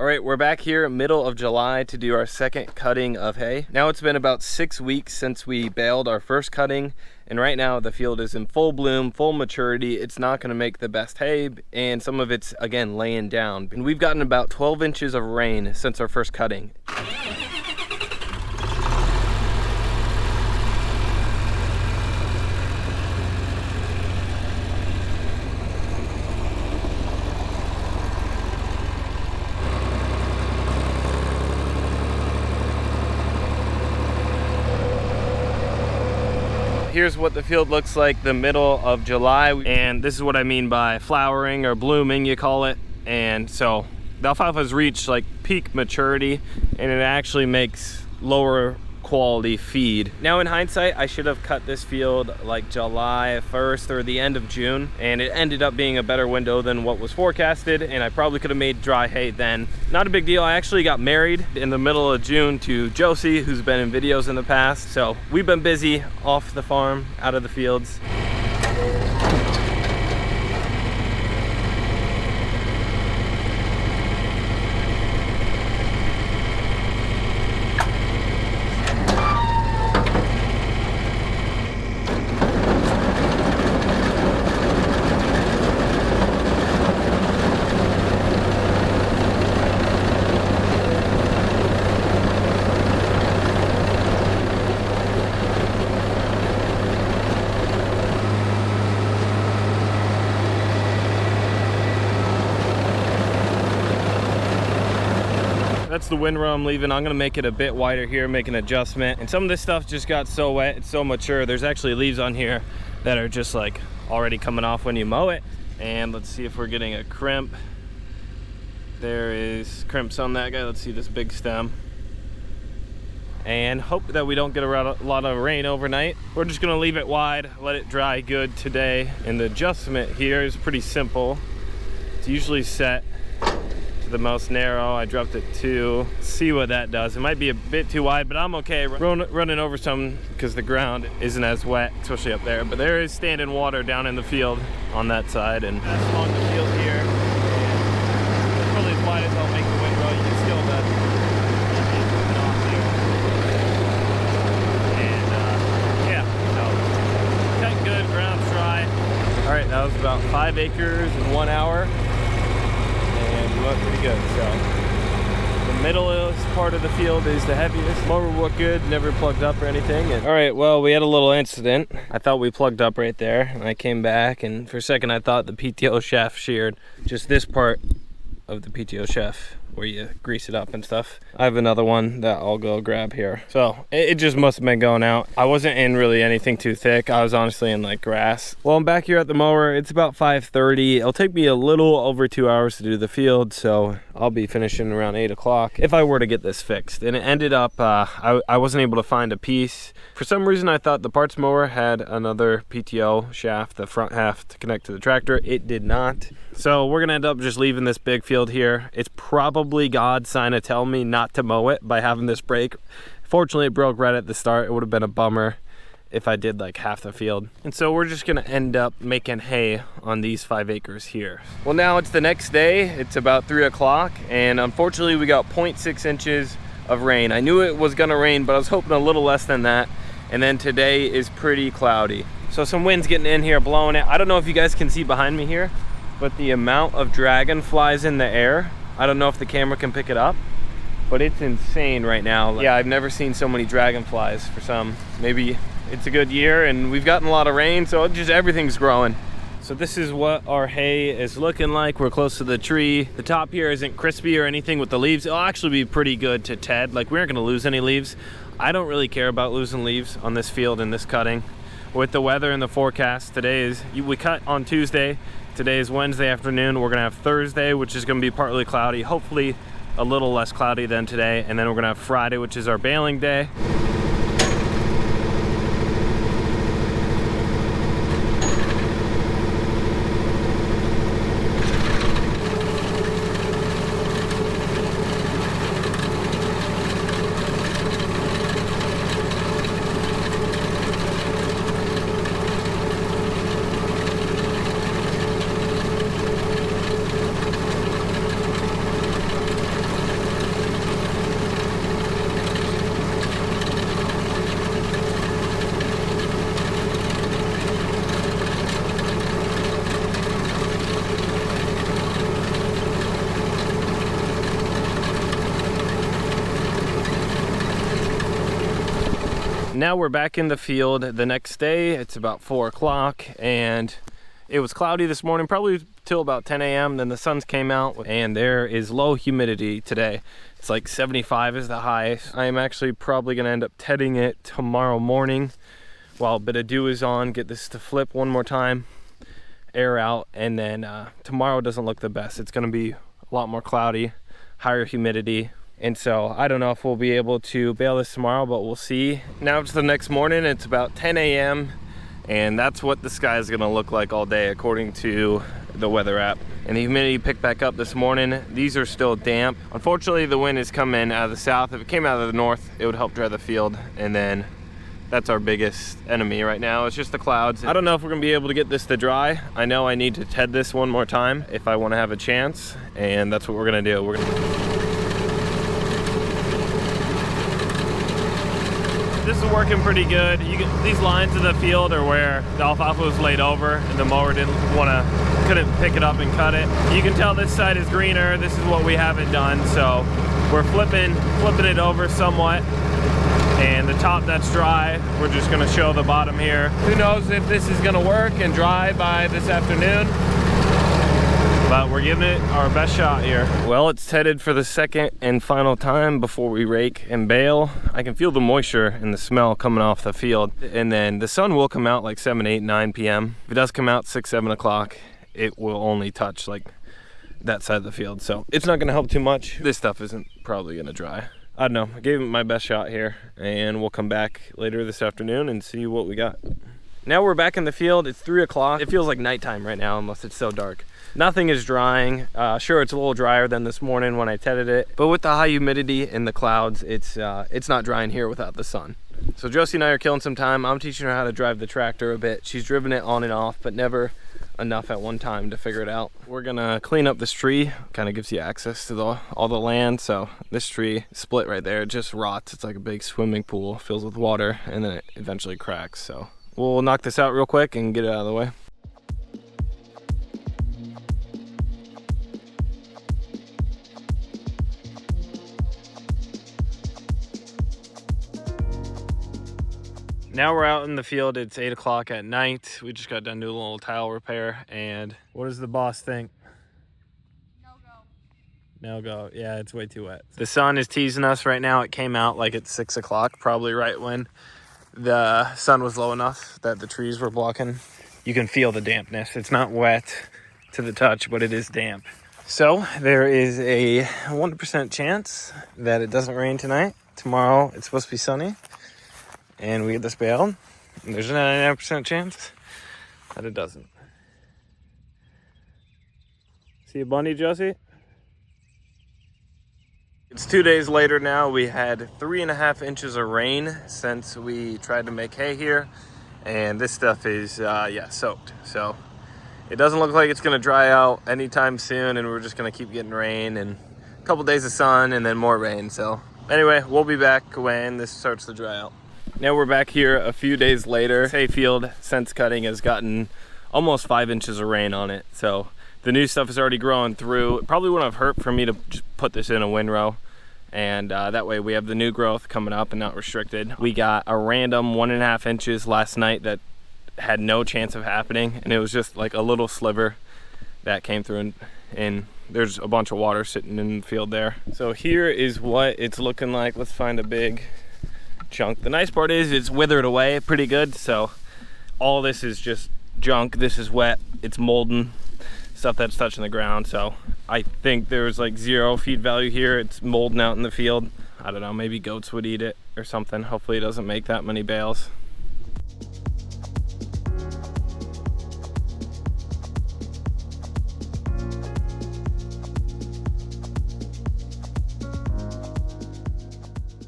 All right, we're back here middle of July to do our second cutting of hay. Now it's been about 6 weeks since we baled our first cutting, and right now the field is in full bloom, full maturity. It's not gonna make the best hay, and some of it's, again, laying down. And we've gotten about 12 inches of rain since our first cutting. Here's what the field looks like the middle of July, and this is what I mean by flowering or blooming, you call it. And so the alfalfa's reached like peak maturity, and it actually makes lower quality feed. Now in hindsight, I should have cut this field like July 1st or the end of June, and it ended up being a better window than what was forecasted, and I probably could have made dry hay then. Not a big deal. I actually got married in the middle of June to Josie, who's been in videos in the past. So we've been busy off the farm, out of the fields. That's the windrow I'm leaving. I'm gonna make it a bit wider here, make an adjustment. And some of this stuff just got so wet, it's so mature. There's actually leaves on here that are just like already coming off when you mow it. And let's see if we're getting a crimp. There is crimps on that guy. Let's see this big stem. And hope that we don't get a lot of rain overnight. We're just gonna leave it wide, let it dry good today. And the adjustment here is pretty simple. It's usually set the most narrow. I dropped it to see what that does. It might be a bit too wide, but I'm okay running over some because the ground isn't as wet, especially up there. But there is standing water down in the field on that side, and that's along the field here. And it's probably as wide as I'll make the windrow. You can still and yeah, so cut good, ground's dry. All right, that was about 5 acres in 1 hour. Look pretty good. So the middle part of the field is the heaviest. Mower worked good, never plugged up or anything. And all right, well, we had a little incident. I thought we plugged up right there, and I came back, and for a second I thought the PTO shaft sheared. Just this part of the PTO shaft where you grease it up and stuff. I have another one that I'll go grab here. So it just must have been going out. I wasn't in really anything too thick. I was honestly in like grass. Well, I'm back here at the mower. It's about 5:30. It'll take me a little over 2 hours to do the field, so I'll be finishing around 8 o'clock if I were to get this fixed. And it ended up, I wasn't able to find a piece. For some reason, I thought the parts mower had another PTO shaft, the front half to connect to the tractor. It did not. So we're gonna end up just leaving this big field here. It's probably God's sign to tell me not to mow it by having this break. Fortunately, it broke right at the start. It would have been a bummer if I did like half the field. And so we're just gonna end up making hay on these 5 acres here. Well, now it's the next day. It's about 3 o'clock, and unfortunately we got 0.6 inches of rain. I knew it was gonna rain, but I was hoping a little less than that. And then today is pretty cloudy. So some wind's getting in here, blowing it. I don't know if you guys can see behind me here, but the amount of dragonflies in the air, I don't know if the camera can pick it up, but it's insane right now. Yeah, I've never seen so many dragonflies for some. Maybe it's a good year and we've gotten a lot of rain, so just everything's growing. So this is what our hay is looking like. We're close to the tree. The top here isn't crispy or anything with the leaves. It'll actually be pretty good to ted. Like, we aren't gonna lose any leaves. I don't really care about losing leaves on this field in this cutting. With the weather and the forecast, we cut on Tuesday. Today is Wednesday afternoon. We're gonna have Thursday, which is gonna be partly cloudy, hopefully a little less cloudy than today. And then we're gonna have Friday, which is our baling day. Now we're back in the field the next day. It's about 4 o'clock and it was cloudy this morning, probably till about 10 a.m. Then the sun came out and there is low humidity today. It's like 75 is the high. I am actually probably gonna end up tedding it tomorrow morning while a bit of dew is on, get this to flip one more time, air out, and then tomorrow doesn't look the best. It's gonna be a lot more cloudy, higher humidity. And so I don't know if we'll be able to bale this tomorrow, but we'll see. Now it's the next morning, it's about 10 a.m. and that's what the sky is gonna look like all day according to the weather app. And the humidity picked back up this morning. These are still damp. Unfortunately, the wind is coming out of the south. If it came out of the north, it would help dry the field. And then that's our biggest enemy right now. It's just the clouds. I don't know if we're gonna be able to get this to dry. I know I need to ted this one more time if I wanna have a chance. And that's what we're gonna do. This is working pretty good. These lines in the field are where the alfalfa was laid over and the mower couldn't pick it up and cut it. You can tell this side is greener. This is what we haven't done. So we're flipping it over somewhat. And the top that's dry, we're just gonna show the bottom here. Who knows if this is gonna work and dry by this afternoon, but we're giving it our best shot here. Well, it's tedded for the second and final time before we rake and bale. I can feel the moisture and the smell coming off the field. And then the sun will come out like 7, 8, 9 p.m. If it does come out 6, 7 o'clock, it will only touch like that side of the field. So it's not gonna help too much. This stuff isn't probably gonna dry. I don't know, I gave it my best shot here and we'll come back later this afternoon and see what we got. Now we're back in the field, it's 3 o'clock. It feels like nighttime right now unless it's so dark. Nothing is drying. Sure, it's a little drier than this morning when I tedded it, but with the high humidity and the clouds, it's not drying here without the sun. So Josie and I are killing some time. I'm teaching her how to drive the tractor a bit. She's driven it on and off, but never enough at one time to figure it out. We're gonna clean up this tree. Kind of gives you access to all the land. So this tree split right there, it just rots. It's like a big swimming pool, fills with water, and then it eventually cracks. So we'll knock this out real quick and get it out of the way. Now we're out in the field. It's 8 o'clock at night. We just got done doing a little tile repair. And what does the boss think? No go. No go. Yeah, it's way too wet. The sun is teasing us right now. It came out like at 6 o'clock, probably right when the sun was low enough that the trees were blocking. You can feel the dampness. It's not wet to the touch, but it is damp. So there is a 1% chance that it doesn't rain tonight. Tomorrow it's supposed to be sunny. And we get this baled, and there's a 99% chance that it doesn't. See a bunny, Josie? It's 2 days later now. We had 3.5 inches of rain since we tried to make hay here. And this stuff is, soaked. So it doesn't look like it's gonna dry out anytime soon, and we're just gonna keep getting rain and a couple days of sun and then more rain. So anyway, we'll be back when this starts to dry out. Now we're back here a few days later. Hayfield, since cutting, has gotten almost 5 inches of rain on it. So the new stuff is already growing through. It probably wouldn't have hurt for me to just put this in a windrow. And that way we have the new growth coming up and not restricted. We got a random 1.5 inches last night that had no chance of happening. And it was just like a little sliver that came through, and there's a bunch of water sitting in the field there. So here is what it's looking like. Let's find a big chunk. The nice part is it's withered away pretty good, so all this is just junk. This is wet, it's molten stuff that's touching the ground. So I think there's like 0 feed value here. It's molten out in the field. I don't know, maybe goats would eat it or something. Hopefully it doesn't make that many bales.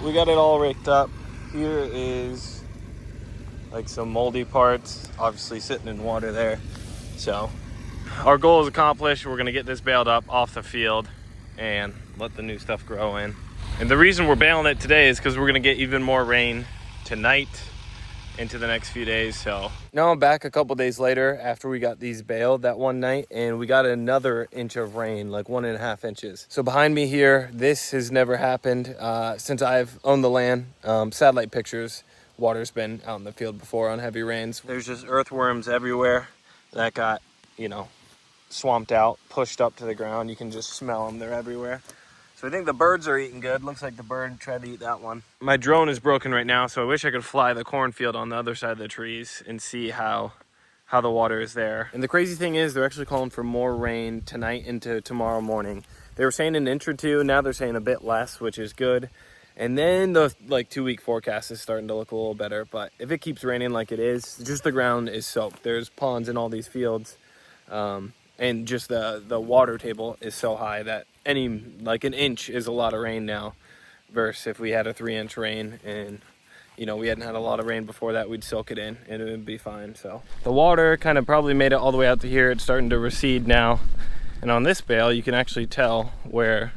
We got it all raked up. Here is like some moldy parts, obviously sitting in water there. So our goal is accomplished. We're gonna get this baled up off the field and let the new stuff grow in. And the reason we're baling it today is because we're gonna get even more rain tonight into the next few days. So now I'm back a couple days later after we got these baled that one night, and we got another inch of rain, like 1.5 inches. So behind me here, this has never happened since I've owned the land. Satellite pictures water's been out in the field before on heavy rains. There's just earthworms everywhere that got, you know, swamped out, pushed up to the ground. You can just smell them, they're everywhere. So I think the birds are eating good. Looks like the bird tried to eat that one. My drone is broken right now, so I wish I could fly the cornfield on the other side of the trees and see how the water is there. And the crazy thing is they're actually calling for more rain tonight into tomorrow morning. They were saying an inch or two, now they're saying a bit less, which is good. And then the like 2-week forecast is starting to look a little better, but if it keeps raining like it is, just the ground is soaked. There's ponds in all these fields, and just the water table is so high that like an inch is a lot of rain now, versus if we had a 3-inch rain and, you know, we hadn't had a lot of rain before that, we'd soak it in and it would be fine. So the water kind of probably made it all the way out to here. It's starting to recede now. And on this bale, you can actually tell where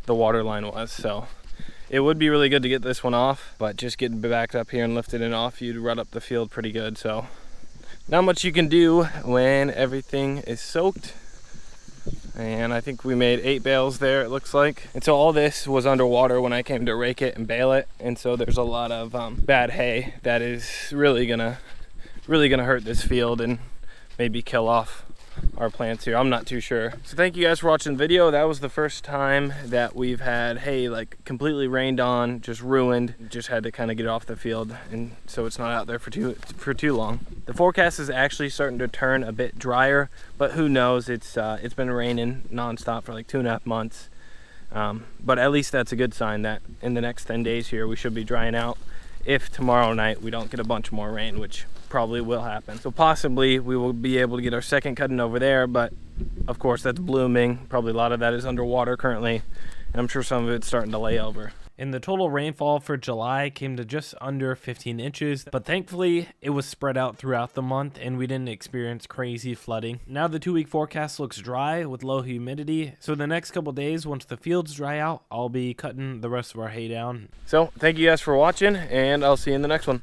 the water line was. So it would be really good to get this one off, but just getting backed up here and lifted it off, you'd rut up the field pretty good. So not much you can do when everything is soaked. And I think we made 8 bales there, it looks like. And so all this was underwater when I came to rake it and bale it. And so there's a lot of bad hay that is really gonna hurt this field and maybe kill off our plants here. I'm not too sure. So thank you guys for watching the video. That was the first time that we've had hay like completely rained on, just ruined. Just had to kind of get it off the field, and so it's not out there for too long. The forecast is actually starting to turn a bit drier, but who knows? It's been raining nonstop for like 2.5 months. But at least that's a good sign that in the next 10 days here we should be drying out, if tomorrow night we don't get a bunch more rain, which probably will happen. So possibly we will be able to get our second cutting over there, but of course that's blooming. Probably a lot of that is underwater currently, and I'm sure some of it's starting to lay over. And the total rainfall for July came to just under 15 inches, but thankfully it was spread out throughout the month and we didn't experience crazy flooding. Now the 2-week forecast looks dry with low humidity, so the next couple days, once the fields dry out, I'll be cutting the rest of our hay down. So thank you guys for watching, and I'll see you in the next one.